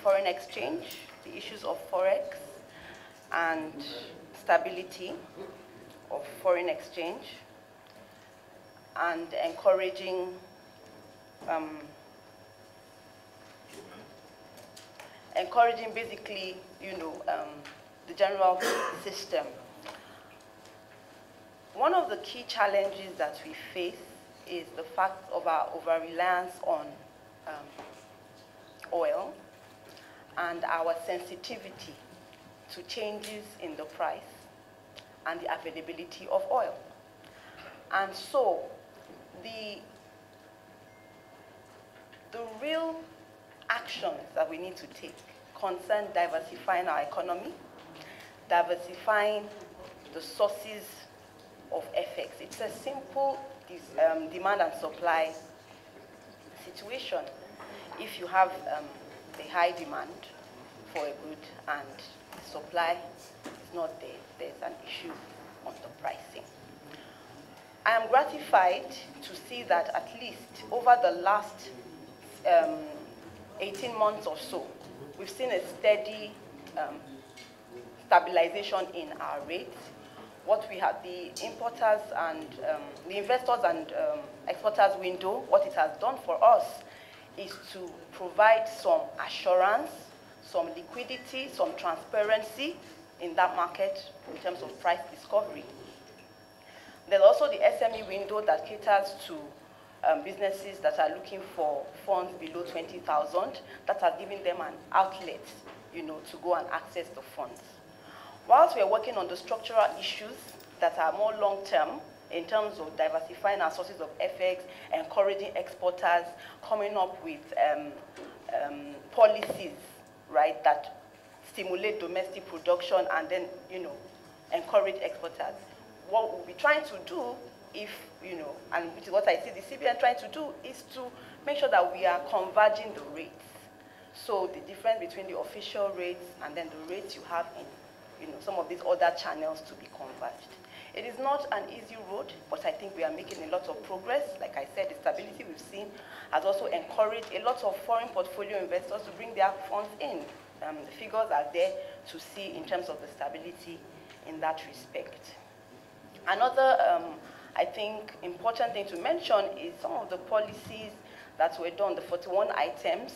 foreign exchange, the issues of forex and stability of foreign exchange, and encouraging basically, the general system. One of the key challenges that we face is the fact of our over-reliance on oil and our sensitivity to changes in the price and the availability of oil. And so the real actions that we need to take concern diversifying our economy, diversifying the sources of FX. It's a simple demand and supply situation. If you have a high demand for a good and the supply is not there, there's an issue on the pricing. I am gratified to see that at least over the last 18 months or so, we've seen a steady stabilization in our rates. What we have, the importers and the investors and exporters window, what it has done for us is to provide some assurance, some liquidity, some transparency in that market in terms of price discovery. There's also the SME window that caters to businesses that are looking for funds below 20,000, that has given them an outlet, to go and access the funds. Whilst we're working on the structural issues that are more long-term in terms of diversifying our sources of FX, encouraging exporters, coming up with policies, right, that stimulate domestic production and then, encourage exporters. What we'll be trying to do, and which is what I see the CBN trying to do, is to make sure that we are converging the rates. So the difference between the official rates and then the rates you have in some of these other channels to be converged. It is not an easy road, but I think we are making a lot of progress. Like I said, the stability we've seen has also encouraged a lot of foreign portfolio investors to bring their funds in. The figures are there to see in terms of the stability in that respect. Another, I think, important thing to mention is some of the policies that were done, the 41 items.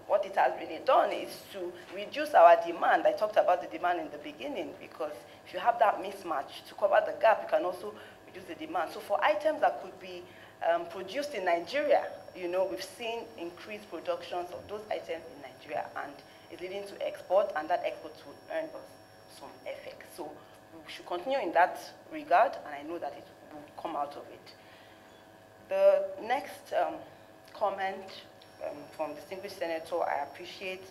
What it has really done is to reduce our demand. I talked about the demand in the beginning, because if you have that mismatch to cover the gap, you can also reduce the demand. So for items that could be produced in Nigeria, we've seen increased productions of those items in Nigeria, and it's leading to export, and that export will earn us some FX. So we should continue in that regard, and I know that it will come out of it. The next comment from distinguished senator, I appreciate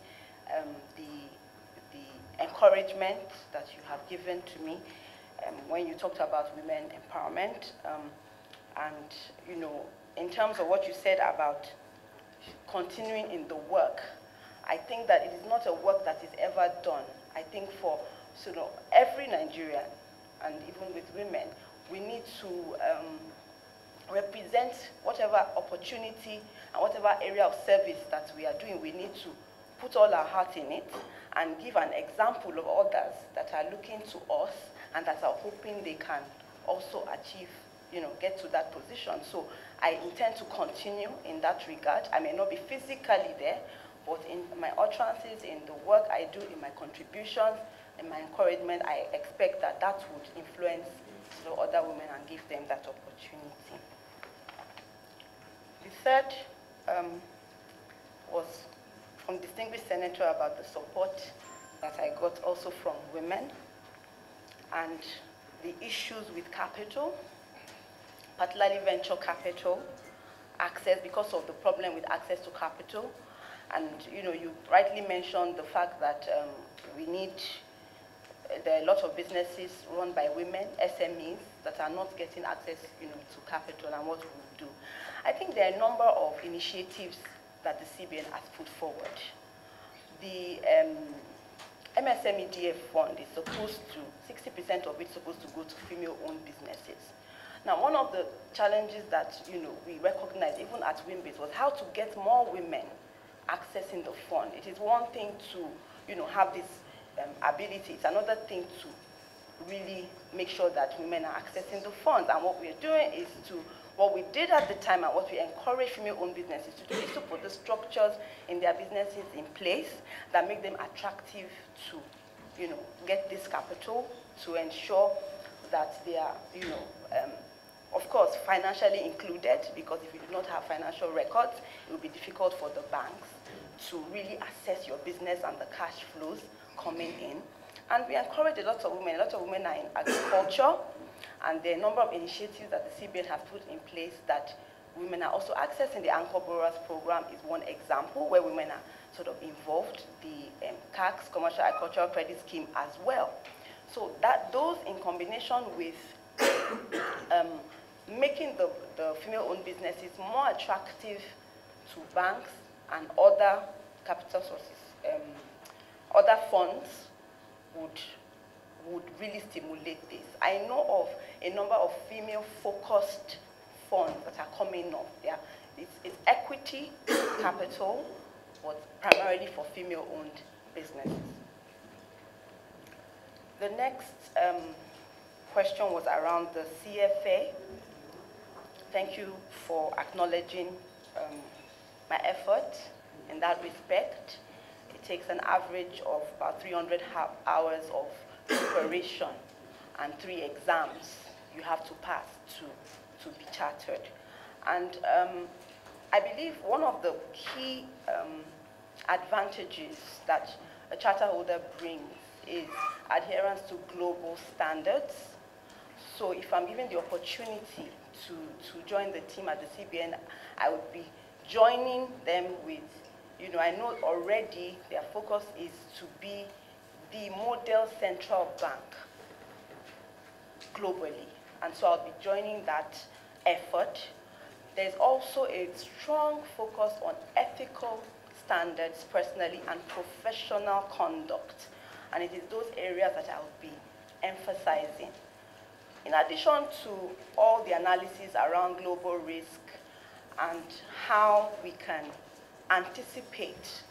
the encouragement that you have given to me when you talked about women empowerment, and in terms of what you said about continuing in the work. I think that it is not a work that is ever done. I think for every Nigerian, and even with women, we need to represent whatever opportunity and whatever area of service that we are doing. We need to put all our heart in it and give an example of others that are looking to us and that are hoping they can also achieve, get to that position. So I intend to continue in that regard. I may not be physically there, but in my utterances, in the work I do, in my contributions, in my encouragement, I expect that that would influence other women and give them that opportunity. The third was from distinguished senator about the support that I got also from women and the issues with capital, particularly venture capital, access, because of the problem with access to capital. And you rightly mentioned the fact that there are a lot of businesses run by women, SMEs, that are not getting access to capital, and what we do. I think there are a number of initiatives that the CBN has put forward. The MSMEDF fund is supposed to, 60% of it is supposed to go to female-owned businesses. Now, one of the challenges that we recognize, even at WIMBIS, was how to get more women accessing the fund. It is one thing to, have this ability. It's another thing to really make sure that women are accessing the funds. And what we're doing is what we did at the time and what we encourage female-owned businesses to do is to put the structures in their businesses in place that make them attractive to, get this capital, to ensure that they are, of course, financially included, because if you do not have financial records, it will be difficult for the banks to really assess your business and the cash flows coming in. And we encourage a lot of women. A lot of women are in agriculture, and there are a number of initiatives that the CBN has put in place that women are also accessing. The Anchor Borrowers Program is one example where women are sort of involved. The CACS, Commercial Agricultural Credit Scheme, as well. So those in combination with making the female-owned businesses more attractive to banks and other capital sources, other funds would really stimulate this. I know of a number of female-focused funds that are coming up. It's equity capital, but primarily for female-owned businesses. The next question was around the CFA. Thank you for acknowledging my effort in that respect. It takes an average of about 300 hours of preparation and 3 exams you have to pass to be chartered. And I believe one of the key advantages that a charter holder brings is adherence to global standards. So if I'm given the opportunity to join the team at the CBN, I would be joining them with, I know already their focus is to be the model central bank globally. And so I'll be joining that effort. There's also a strong focus on ethical standards personally and professional conduct. And it is those areas that I'll be emphasizing. In addition to all the analysis around global risk and how we can anticipate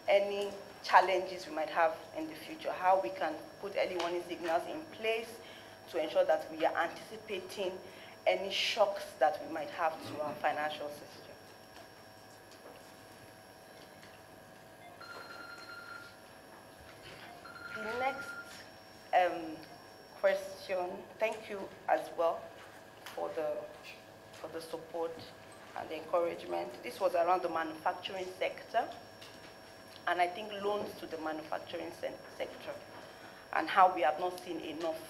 any challenges we might have in the future, how we can put early warning signals in place to ensure that we are anticipating any shocks that we might have to our financial system. The next question, thank you as well for the support and the encouragement. This was around the manufacturing sector, and I think loans to the manufacturing sector, and how we have not seen enough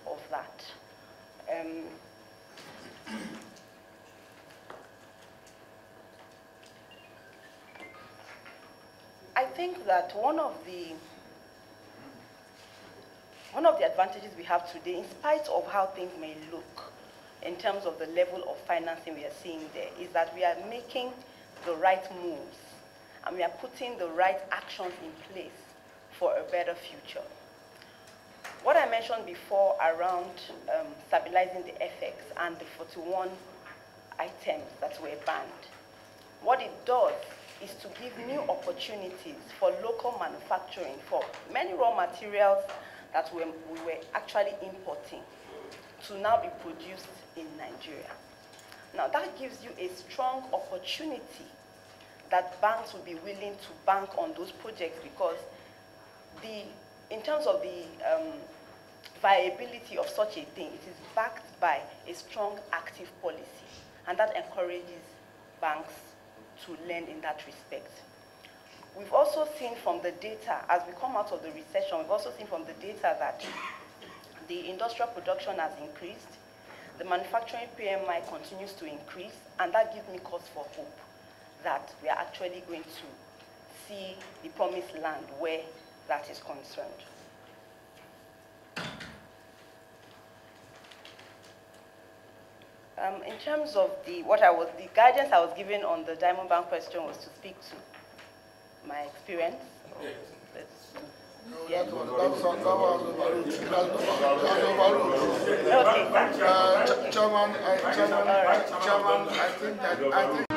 of that. I think that one of the advantages we have today, in spite of how things may look in terms of the level of financing we are seeing there, is that we are making the right moves and we are putting the right actions in place for a better future. What I mentioned before around stabilizing the FX and the 41 items that were banned, what it does is to give new opportunities for local manufacturing for many raw materials that we were actually importing to now be produced in Nigeria. Now that gives you a strong opportunity that banks will be willing to bank on those projects, because in terms of the viability of such a thing, it is backed by a strong active policy, and that encourages banks to lend in that respect. We've also seen from the data, as we come out of the recession, we've also seen from the data that the industrial production has increased, the manufacturing PMI continues to increase, and that gives me cause for hope that we are actually going to see the promised land where that is concerned. In terms of the guidance I was given on the Diamond Bank question was to speak to my experience. Yeah. Chairman, I think